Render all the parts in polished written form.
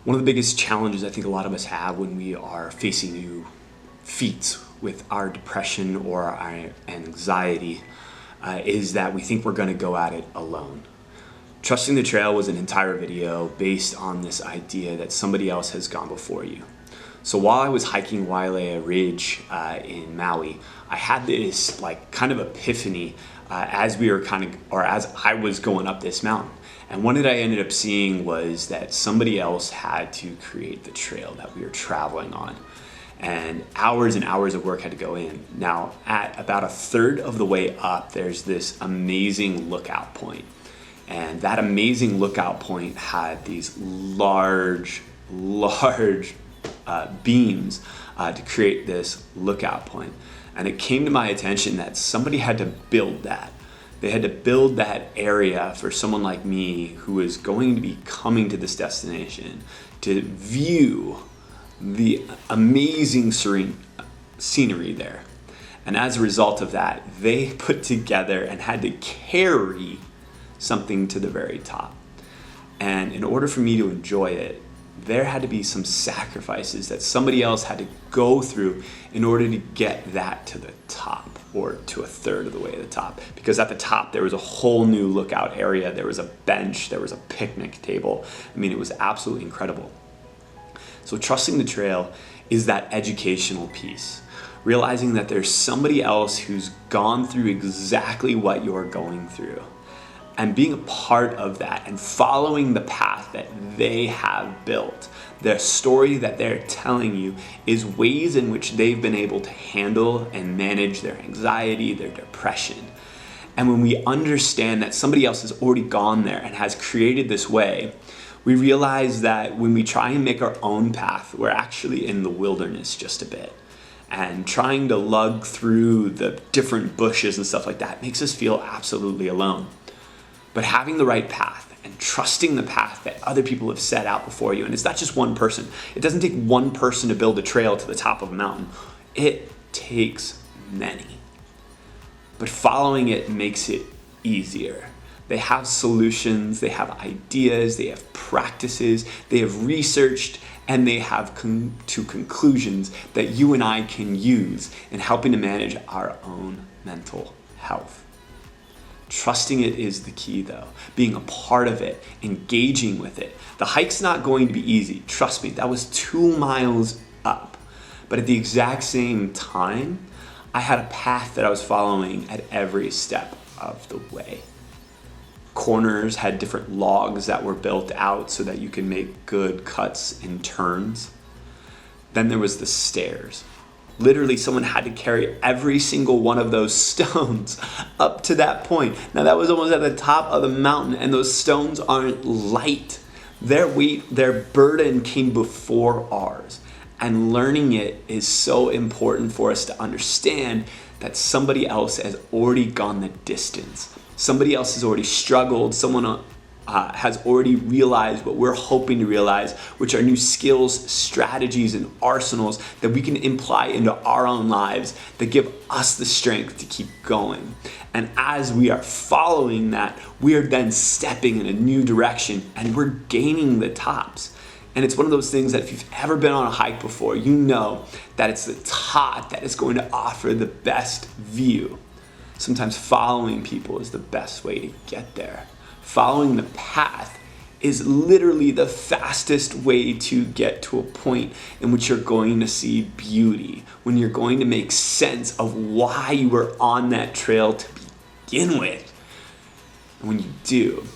One of the biggest challenges I think a lot of us have when we are facing new feats with our depression or our anxiety is that we think we're going to go at it alone. Trusting the trail was an entire video based on this idea that somebody else has gone before you. So while I was hiking Wailea Ridge in Maui, I had this kind of epiphany as I was going up this mountain. And one that I ended up seeing was that somebody else had to create the trail that we were traveling on. And hours of work had to go in. Now, at about a third of the way up, there's this amazing lookout point. And that amazing lookout point had these large beams to create this lookout point. And it came to my attention that somebody had to build that. They had to build that area for someone like me who is going to be coming to this destination to view the amazing serene scenery there. And as a result of that, they put together and had to carry something to the very top. And in order for me to enjoy it, there had to be some sacrifices that somebody else had to go through in order to get that to the top, or to a third of the way to the top. Because at the top, there was a whole new lookout area. There was a bench, there was a picnic table. I mean, it was absolutely incredible. So trusting the trail is that educational piece. Realizing that there's somebody else who's gone through exactly what you're going through. And being a part of that and following the path that they have built. The story that they're telling you is ways in which they've been able to handle and manage their anxiety, their depression. And when we understand that somebody else has already gone there and has created this way, we realize that when we try and make our own path, we're actually in the wilderness just a bit. And trying to lug through the different bushes and stuff like that makes us feel absolutely alone. But having the right path and trusting the path that other people have set out before you, and it's not just one person. It doesn't take one person to build a trail to the top of a mountain. It takes many. But following it makes it easier. They have solutions, they have ideas, they have practices, they have researched, and they have come to conclusions that you and I can use in helping to manage our own mental health. Trusting it is the key though. Being a part of it, engaging with it. The hike's not going to be easy. Trust me, that was 2 miles up. But at the exact same time, I had a path that I was following at every step of the way. Corners had different logs that were built out so that you can make good cuts and turns. Then there was the stairs. Literally, someone had to carry every single one of those stones up to that point. Now, that was almost at the top of the mountain, and those stones aren't light. Their weight, their burden came before ours. And learning it is so important for us to understand that somebody else has already gone the distance. Somebody else has already struggled. Someone has already realized what we're hoping to realize, which are new skills, strategies, and arsenals that we can apply into our own lives that give us the strength to keep going. And as we are following that, we are then stepping in a new direction and we're gaining the tops. And it's one of those things that if you've ever been on a hike before, you know that it's the top that is going to offer the best view. Sometimes following people is the best way to get there. Following the path is literally the fastest way to get to a point in which you're going to see beauty, when you're going to make sense of why you were on that trail to begin with. And when you do,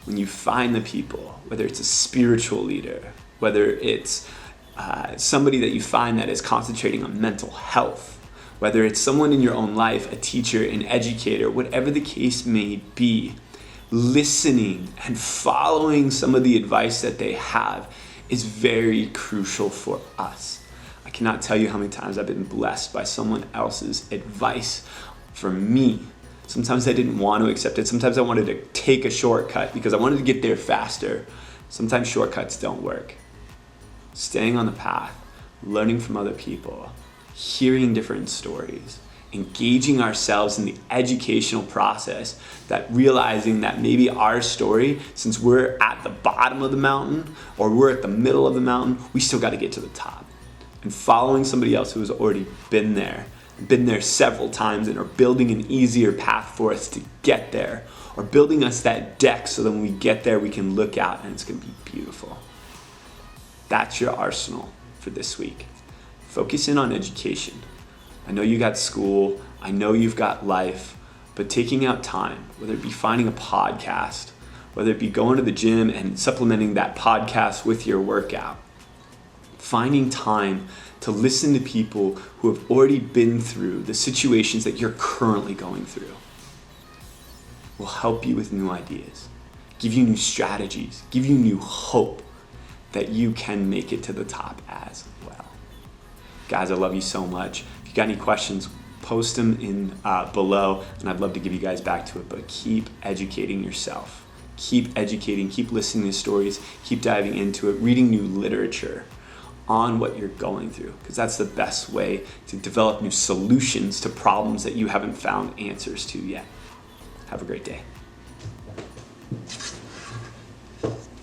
when you find the people, whether it's a spiritual leader, whether it's somebody that you find that is concentrating on mental health, whether it's someone in your own life, a teacher, an educator, whatever the case may be, listening and following some of the advice that they have is very crucial for us. I cannot tell you how many times I've been blessed by someone else's advice for me. Sometimes I didn't want to accept it. Sometimes I wanted to take a shortcut because I wanted to get there faster. Sometimes shortcuts don't work. Staying on the path, learning from other people, hearing different stories, engaging ourselves in the educational process, that realizing that maybe our story, since we're at the bottom of the mountain or we're at the middle of the mountain, we still got to get to the top. And following somebody else who has already been there several times and are building an easier path for us to get there, or building us that deck so that when we get there we can look out and it's going to be beautiful. That's your arsenal for this week. Focus in on education. I know you got school, I know you've got life, but taking out time, whether it be finding a podcast, whether it be going to the gym and supplementing that podcast with your workout, finding time to listen to people who have already been through the situations that you're currently going through will help you with new ideas, give you new strategies, give you new hope that you can make it to the top as well. Guys, I love you so much. If you got any questions, post them in below, and I'd love to give you guys back to it, but keep educating yourself. Keep educating, keep listening to stories, keep diving into it, reading new literature on what you're going through, because that's the best way to develop new solutions to problems that you haven't found answers to yet. Have a great day.